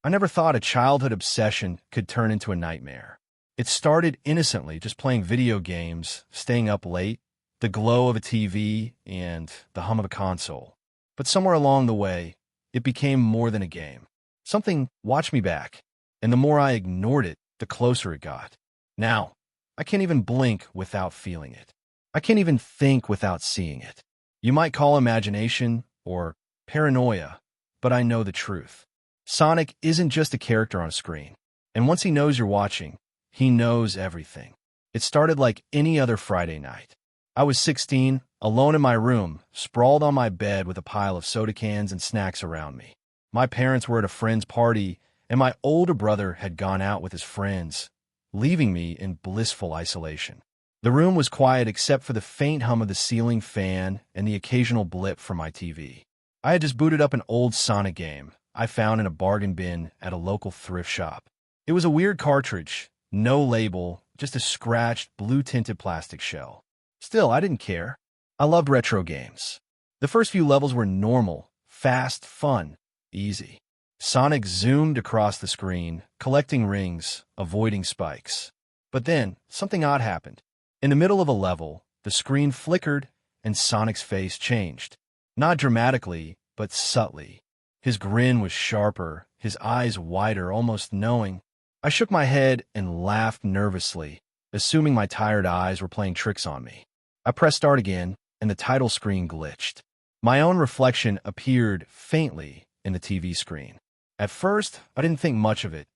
I never thought a childhood obsession could turn into a nightmare. It started innocently, just playing video games, staying up late, the glow of a TV, and the hum of a console. But somewhere along the way, it became more than a game. Something watched me back, and the more I ignored it, the closer it got. Now, I can't even blink without feeling it. I can't even think without seeing it. You might call imagination or paranoia, but I know the truth. Sonic isn't just a character on a screen, and once he knows you're watching, he knows everything. It started like any other Friday night. I was 16, alone in my room, sprawled on my bed with a pile of soda cans and snacks around me. My parents were at a friend's party, and my older brother had gone out with his friends, leaving me in blissful isolation. The room was quiet except for the faint hum of the ceiling fan and the occasional blip from my TV. I had just booted up an old Sonic game I found in a bargain bin at a local thrift shop. It was a weird cartridge, no label, just a scratched, blue-tinted plastic shell. Still, I didn't care. I loved retro games. The first few levels were normal, fast, fun, easy. Sonic zoomed across the screen, collecting rings, avoiding spikes. But then, something odd happened. In the middle of a level, the screen flickered and Sonic's face changed. Not dramatically, but subtly. His grin was sharper, his eyes wider, almost knowing. I shook my head and laughed nervously, assuming my tired eyes were playing tricks on me. I pressed start again, and the title screen glitched. My own reflection appeared faintly in the TV screen. At first, I didn't think much of it,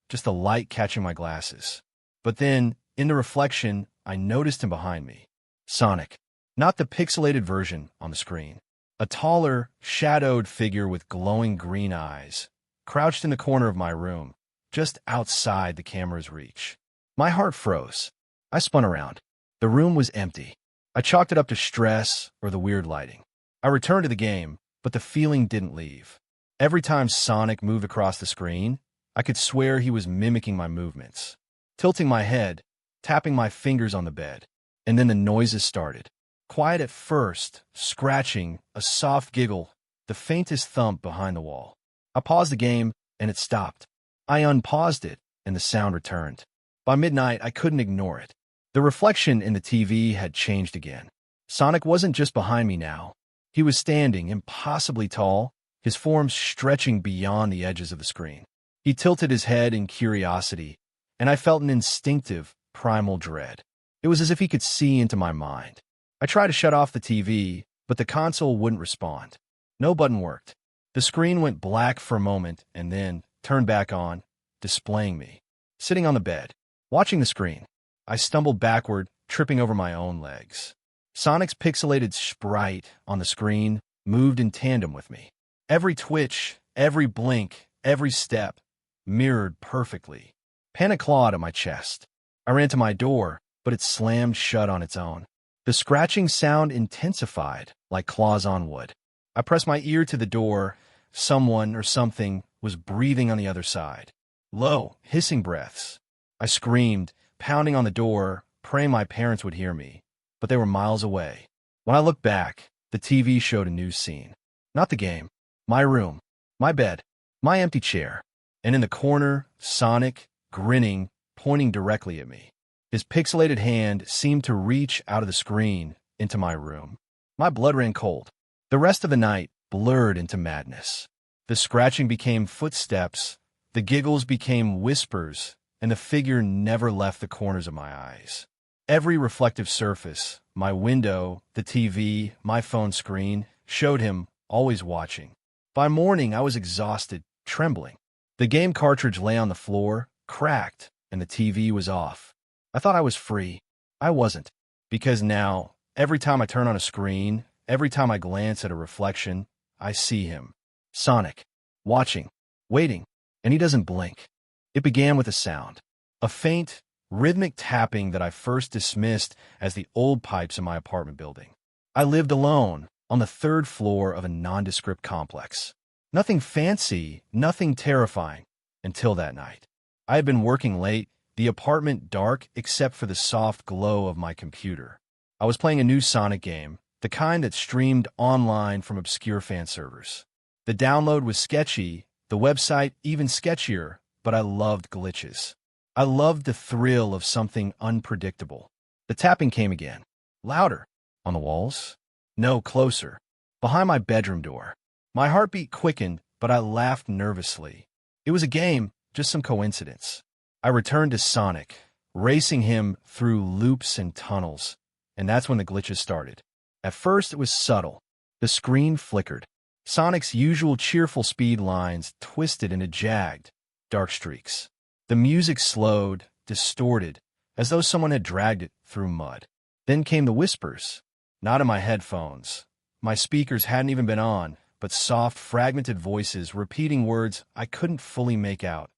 just the light catching my glasses. But then, in the reflection, I noticed him behind me. Sonic. Not the pixelated version on the screen. A taller, shadowed figure with glowing green eyes, crouched in the corner of my room, just outside the camera's reach. My heart froze. I spun around. The room was empty. I chalked it up to stress or the weird lighting. I returned to the game, but the feeling didn't leave. Every time Sonic moved across the screen, I could swear he was mimicking my movements. Tilting my head, tapping my fingers on the bed, and then the noises started. Quiet at first, scratching, a soft giggle, the faintest thump behind the wall. I paused the game, and it stopped. I unpaused it, and the sound returned. By midnight, I couldn't ignore it. The reflection in the TV had changed again. Sonic wasn't just behind me now. He was standing, impossibly tall, his form stretching beyond the edges of the screen. He tilted his head in curiosity, and I felt an instinctive, primal dread. It was as if he could see into my mind. I tried to shut off the TV, but the console wouldn't respond. No button worked. The screen went black for a moment and then turned back on, displaying me. Sitting on the bed, watching the screen, I stumbled backward, tripping over my own legs. Sonic's pixelated sprite on the screen moved in tandem with me. Every twitch, every blink, every step, mirrored perfectly. Panic clawed at my chest. I ran to my door, but it slammed shut on its own. The scratching sound intensified, like claws on wood. I pressed my ear to the door. Someone or something was breathing on the other side. Low, hissing breaths. I screamed, pounding on the door, praying my parents would hear me, but they were miles away. When I looked back, the TV showed a new scene. Not the game. My room. My bed. My empty chair. And in the corner, Sonic, grinning, pointing directly at me. His pixelated hand seemed to reach out of the screen into my room. My blood ran cold. The rest of the night blurred into madness. The scratching became footsteps, the giggles became whispers, and the figure never left the corners of my eyes. Every reflective surface, my window, the TV, my phone screen, showed him, always watching. By morning, I was exhausted, trembling. The game cartridge lay on the floor, cracked, and the TV was off. I thought I was free. I wasn't. Because now, every time I turn on a screen, every time I glance at a reflection, I see him. Sonic. Watching. Waiting. And he doesn't blink. It began with a sound. A faint, rhythmic tapping that I first dismissed as the old pipes in my apartment building. I lived alone, on the third floor of a nondescript complex. Nothing fancy, nothing terrifying, until that night. I had been working late, the apartment dark except for the soft glow of my computer. I was playing a new Sonic game, the kind that streamed online from obscure fan servers. The download was sketchy, The website even sketchier, but I loved glitches. I loved the thrill of something unpredictable. The tapping came again. Louder. On the walls? No, closer. Behind my bedroom door. My heartbeat quickened, but I laughed nervously. It was a game, just some coincidence. I returned to Sonic, racing him through loops and tunnels, and that's when the glitches started. At first, it was subtle. The screen flickered. Sonic's usual cheerful speed lines twisted into jagged, dark streaks. The music slowed, distorted, as though someone had dragged it through mud. Then came the whispers. Not in my headphones. My speakers hadn't even been on, but soft, fragmented voices repeating words I couldn't fully make out.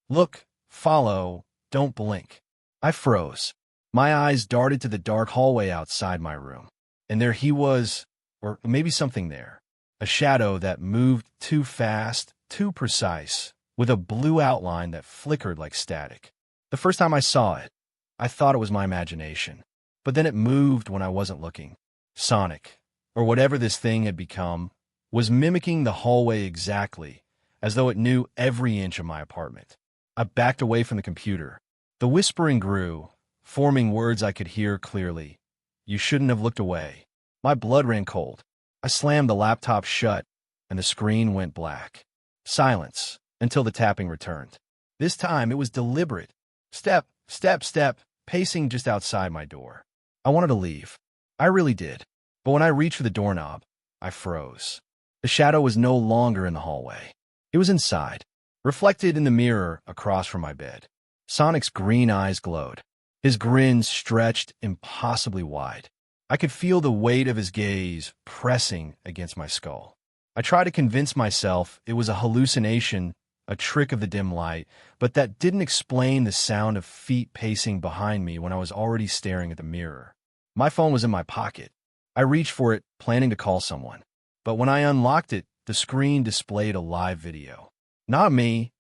Look, follow, don't blink. I froze. My eyes darted to the dark hallway outside my room. And there he was, or maybe something there. A shadow that moved too fast, too precise, with a blue outline that flickered like static. The first time I saw it, I thought it was my imagination. But then it moved when I wasn't looking. Sonic, or whatever this thing had become, was mimicking the hallway exactly, as though it knew every inch of my apartment. I backed away from the computer. The whispering grew, forming words I could hear clearly. You shouldn't have looked away. My blood ran cold. I slammed the laptop shut, and the screen went black. Silence, until the tapping returned. This time, it was deliberate. Step, step, step, pacing just outside my door. I wanted to leave. I really did. But when I reached for the doorknob, I froze. The shadow was no longer in the hallway. It was inside, reflected in the mirror across from my bed. Sonic's green eyes glowed. His grin stretched impossibly wide. I could feel the weight of his gaze pressing against my skull. I tried to convince myself it was a hallucination, a trick of the dim light, but that didn't explain the sound of feet pacing behind me when I was already staring at the mirror. My phone was in my pocket. I reached for it, planning to call someone. But when I unlocked it, the screen displayed a live video. Not me,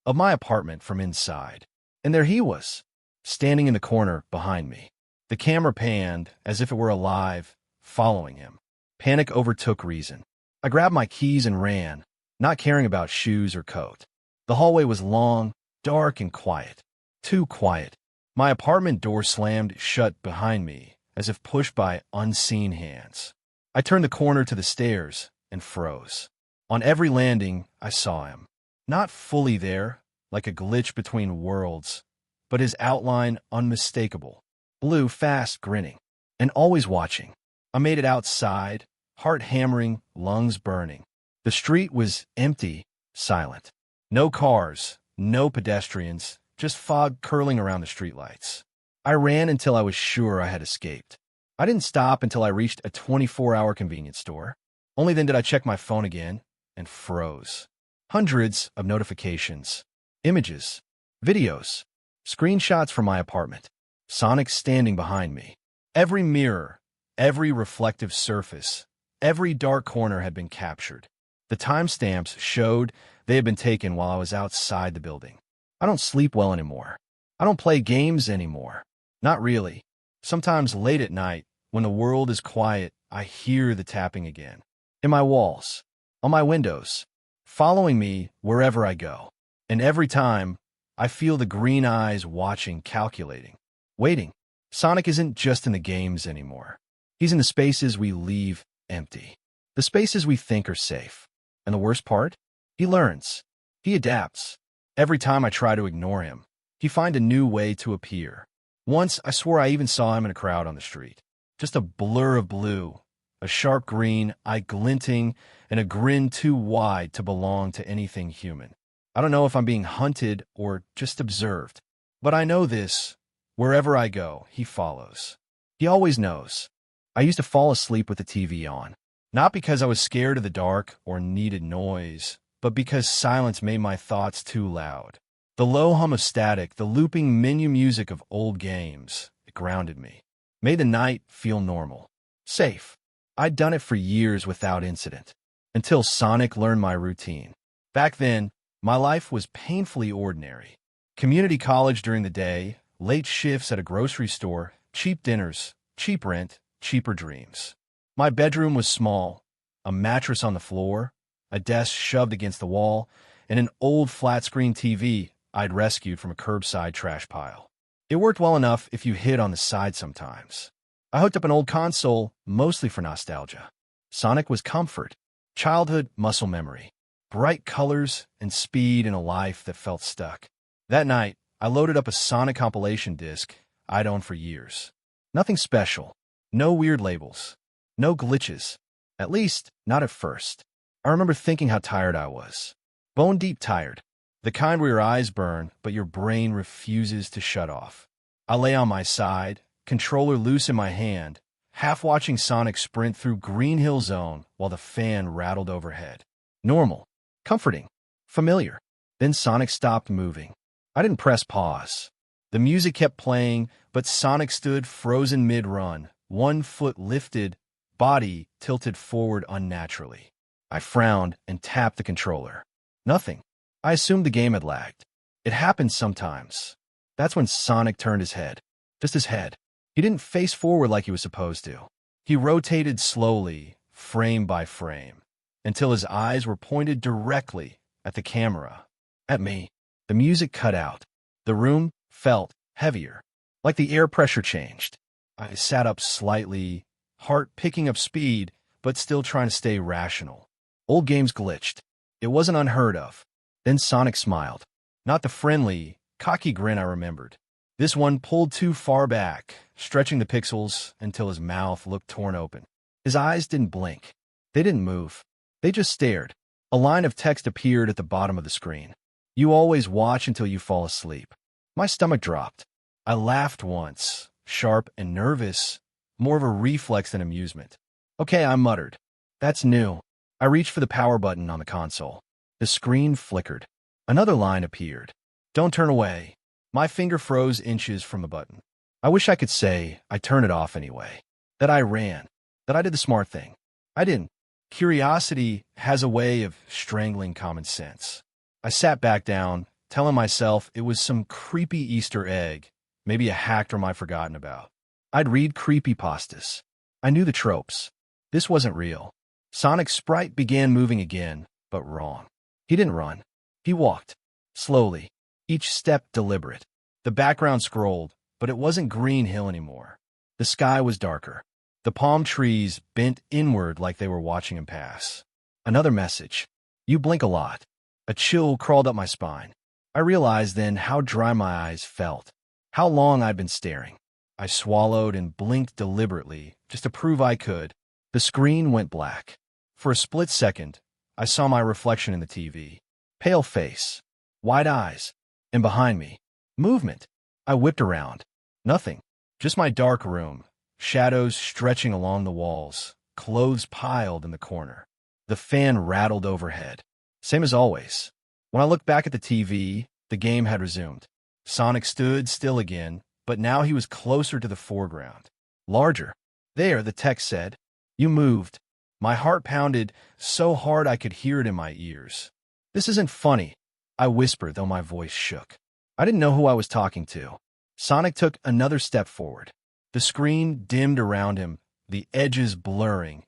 of my apartment from inside. And there he was, standing in the corner behind me. The camera panned as if it were alive, following him. Panic overtook reason. I grabbed my keys and ran, not caring about shoes or coat. The hallway was long, dark, and quiet. Too quiet. My apartment door slammed shut behind me, as if pushed by unseen hands. I turned the corner to the stairs and froze. On every landing, I saw him. Not fully there, like a glitch between worlds, but his outline unmistakable. Blue, fast, grinning, and always watching. I made it outside, heart hammering, lungs burning. The street was empty, silent. No cars, no pedestrians, just fog curling around the streetlights. I ran until I was sure I had escaped. I didn't stop until I reached a 24-hour convenience store. Only then did I check my phone again and froze. Hundreds of notifications, images, videos, screenshots from my apartment. Sonic standing behind me. Every mirror, every reflective surface, every dark corner had been captured. The timestamps showed they had been taken while I was outside the building. I don't sleep well anymore. I don't play games anymore. Not really. Sometimes late at night, when the world is quiet, I hear the tapping again. In my walls, on my windows, following me wherever I go. And every time, I feel the green eyes watching, calculating, waiting. Sonic isn't just in the games anymore. He's in the spaces we leave empty. The spaces we think are safe. And the worst part? He learns. He adapts. Every time I try to ignore him, he finds a new way to appear. Once, I swore I even saw him in a crowd on the street. Just a blur of blue, a sharp green, eye glinting, and a grin too wide to belong to anything human. I don't know if I'm being hunted or just observed, but I know this. Wherever I go, he follows. He always knows. I used to fall asleep with the TV on, not because I was scared of the dark or needed noise, but because silence made my thoughts too loud. The low hum of static, the looping menu music of old games, it grounded me, made the night feel normal, safe. I'd done it for years without incident, until Sonic learned my routine. Back then, my life was painfully ordinary. Community college during the day, late shifts at a grocery store, cheap dinners, cheap rent, cheaper dreams. My bedroom was small, a mattress on the floor, a desk shoved against the wall, and an old flat-screen TV I'd rescued from a curbside trash pile. It worked well enough if you hid on the side sometimes. I hooked up an old console, mostly for nostalgia. Sonic was comfort, childhood muscle memory, bright colors, and speed in a life that felt stuck. That night, I loaded up a Sonic compilation disc I'd owned for years. Nothing special, no weird labels, no glitches, at least not at first. I remember thinking how tired I was. Bone-deep tired. The kind where your eyes burn, but your brain refuses to shut off. I lay on my side, controller loose in my hand, half watching Sonic sprint through Green Hill Zone while the fan rattled overhead. Normal, comforting, familiar. Then Sonic stopped moving. I didn't press pause. The music kept playing, but Sonic stood frozen mid-run, one foot lifted, body tilted forward unnaturally. I frowned and tapped the controller. Nothing. I assumed the game had lagged. It happens sometimes. That's when Sonic turned his head. Just his head. He didn't face forward like he was supposed to. He rotated slowly, frame by frame, until his eyes were pointed directly at the camera. At me. The music cut out. The room felt heavier, like the air pressure changed. I sat up slightly, heart picking up speed, but still trying to stay rational. Old games glitched. It wasn't unheard of. Then Sonic smiled. Not the friendly, cocky grin I remembered. This one pulled too far back, stretching the pixels until his mouth looked torn open. His eyes didn't blink. They didn't move. They just stared. A line of text appeared at the bottom of the screen. You always watch until you fall asleep. My stomach dropped. I laughed once, sharp and nervous, more of a reflex than amusement. Okay, I muttered. That's new. I reached for the power button on the console. The screen flickered. Another line appeared. Don't turn away. My finger froze inches from the button. I wish I could say I turned it off anyway. That I ran. That I did the smart thing. I didn't. Curiosity has a way of strangling common sense. I sat back down, telling myself it was some creepy Easter egg, maybe a hack term I'd forgotten about. I'd read creepypastas. I knew the tropes. This wasn't real. Sonic's sprite began moving again, but wrong. He didn't run. He walked. Slowly. Each step deliberate. The background scrolled, but it wasn't Green Hill anymore. The sky was darker. The palm trees bent inward like they were watching him pass. Another message. You blink a lot. A chill crawled up my spine. I realized then how dry my eyes felt, how long I'd been staring. I swallowed and blinked deliberately, just to prove I could. The screen went black. For a split second, I saw my reflection in the TV. Pale face, wide eyes, and behind me, movement. I whipped around. Nothing. Just my dark room, shadows stretching along the walls, clothes piled in the corner. The fan rattled overhead. Same as always. When I looked back at the TV, the game had resumed. Sonic stood still again, but now he was closer to the foreground. Larger. There, the text said. You moved. My heart pounded so hard I could hear it in my ears. This isn't funny, I whispered, though my voice shook. I didn't know who I was talking to. Sonic took another step forward. The screen dimmed around him, the edges blurring,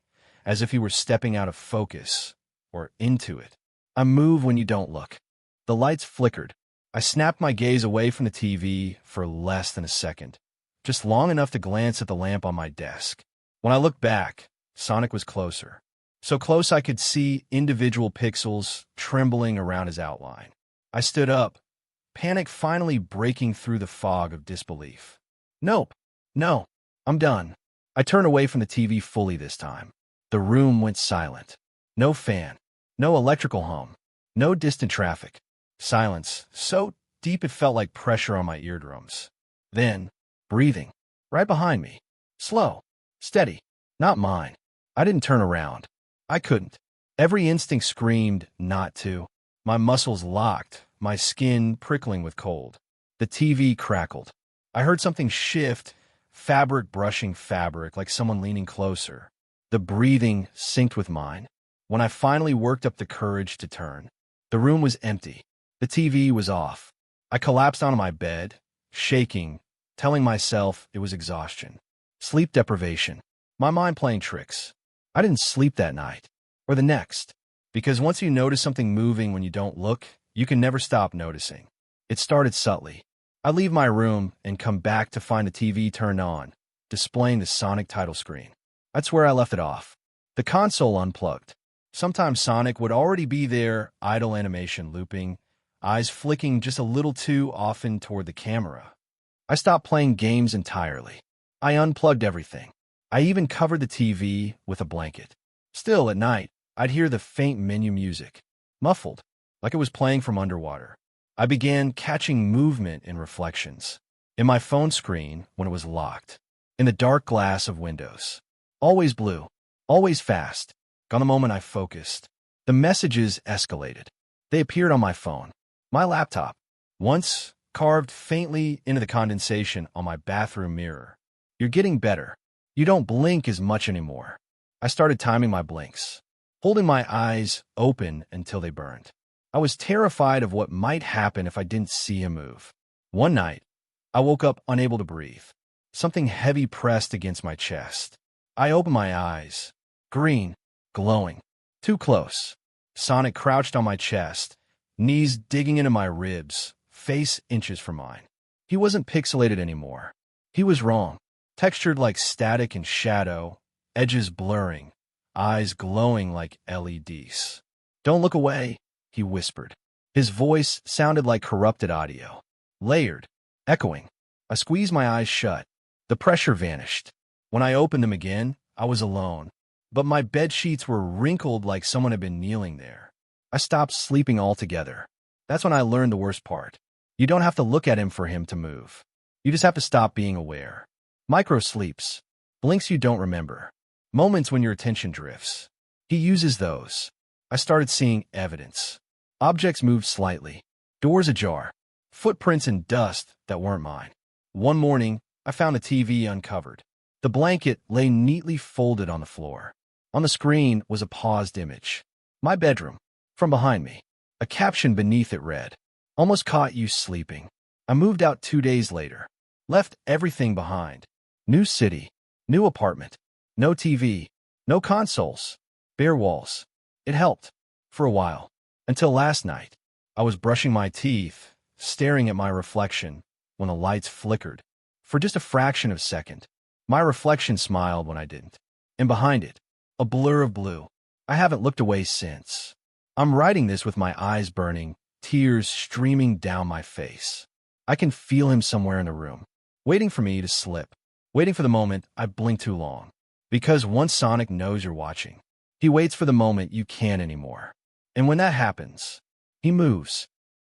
as if he were stepping out of focus, or into it. I move when you don't look. The lights flickered. I snapped my gaze away from the TV for less than a second, just long enough to glance at the lamp on my desk. When I looked back, Sonic was closer. So close I could see individual pixels trembling around his outline. I stood up, panic finally breaking through the fog of disbelief. Nope. No. I'm done. I turned away from the TV fully this time. The room went silent. No fan. No electrical hum. No distant traffic. Silence, so deep it felt like pressure on my eardrums. Then, breathing. Right behind me. Slow. Steady. Not mine. I didn't turn around. I couldn't. Every instinct screamed not to. My muscles locked, my skin prickling with cold. The TV crackled. I heard something shift, fabric brushing fabric, like someone leaning closer. The breathing synced with mine. When I finally worked up the courage to turn, the room was empty. The TV was off. I collapsed onto my bed, shaking, telling myself it was exhaustion. Sleep deprivation. My mind playing tricks. I didn't sleep that night. Or the next. Because once you notice something moving when you don't look, you can never stop noticing. It started subtly. I leave my room and come back to find the TV turned on, displaying the Sonic title screen. That's where I left it off. The console unplugged. Sometimes Sonic would already be there, idle animation looping, eyes flicking just a little too often toward the camera. I stopped playing games entirely. I unplugged everything. I even covered the TV with a blanket. Still, at night, I'd hear the faint menu music, muffled, like it was playing from underwater. I began catching movement in reflections. In my phone screen when it was locked. In the dark glass of windows. Always blue. Always fast. On the moment I focused. The messages escalated. They appeared on my phone. My laptop. Once carved faintly into the condensation on my bathroom mirror. You're getting better. You don't blink as much anymore. I started timing my blinks. Holding my eyes open until they burned. I was terrified of what might happen if I didn't see him move. One night, I woke up unable to breathe. Something heavy pressed against my chest. I opened my eyes. Green, glowing. Too close. Sonic crouched on my chest, knees digging into my ribs, face inches from mine. He wasn't pixelated anymore. He was wrong. Textured like static and shadow, edges blurring, eyes glowing like LEDs. "Don't look away," he whispered. His voice sounded like corrupted audio. Layered, echoing. I squeezed my eyes shut. The pressure vanished. When I opened them again, I was alone. But my bed sheets were wrinkled like someone had been kneeling there. I stopped sleeping altogether. That's when I learned the worst part. You don't have to look at him for him to move. You just have to stop being aware. Micro sleeps. Blinks you don't remember. Moments when your attention drifts. He uses those. I started seeing evidence. Objects moved slightly. Doors ajar. Footprints in dust that weren't mine. One morning, I found the TV uncovered. The blanket lay neatly folded on the floor. On the screen was a paused image. My bedroom. From behind me. A caption beneath it read, "Almost caught you sleeping." I moved out 2 days later. Left everything behind. New city. New apartment. No TV. No consoles. Bare walls. It helped. For a while. Until last night. I was brushing my teeth, staring at my reflection, when the lights flickered. For just a fraction of a second. My reflection smiled when I didn't. And behind it, a blur of blue. I haven't looked away since. I'm writing this with my eyes burning, tears streaming down my face. I can feel him somewhere in the room, waiting for me to slip, waiting for the moment I blink too long. Because once Sonic knows you're watching, he waits for the moment you can't anymore. And when that happens, he moves.